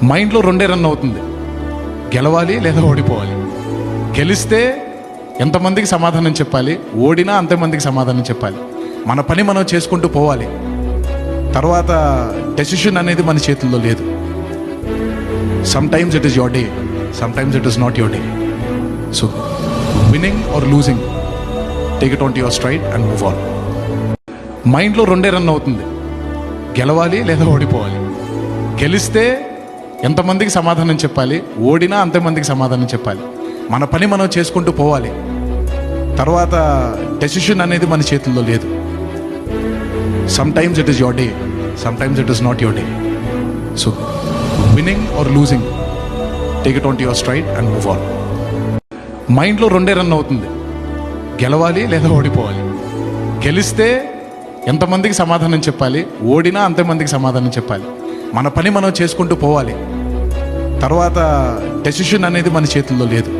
మైండ్లో రెండే రన్ అవుతుంది, గెలవాలి లేదా ఓడిపోవాలి. గెలిస్తే ఎంతమందికి సమాధానం చెప్పాలి, ఓడినా అంతమందికి సమాధానం చెప్పాలి. మన పని మనం చేసుకుంటూ పోవాలి. తర్వాత డెసిషన్ అనేది మన చేతుల్లో లేదు. Some times it is your day, some times it is not your day. So winning or losing, take it on to your stride and move on. మైండ్లో రెండే రన్ అవుతుంది, గెలవాలి లేదా ఓడిపోవాలి. గెలిస్తే ఎంతమందికి సమాధానం చెప్పాలి, ఓడినా అంతమందికి సమాధానం చెప్పాలి. మన పని మనం చేసుకుంటూ పోవాలి. తర్వాత డెసిషన్ అనేది మన చేతుల్లో లేదు. Some times it is your day, some times it is not your day. So winning or losing, take it on to your stride and move on. మైండ్లో రెండే రన్ అవుతుంది, గెలవాలి లేదా ఓడిపోవాలి. గెలిస్తే ఎంతమందికి సమాధానం చెప్పాలి, ఓడినా అంతమందికి సమాధానం చెప్పాలి. మన పని మనం చేసుకుంటూ పోవాలి. తర్వాత డెసిషన్ అనేది మన చేతుల్లో లేదు.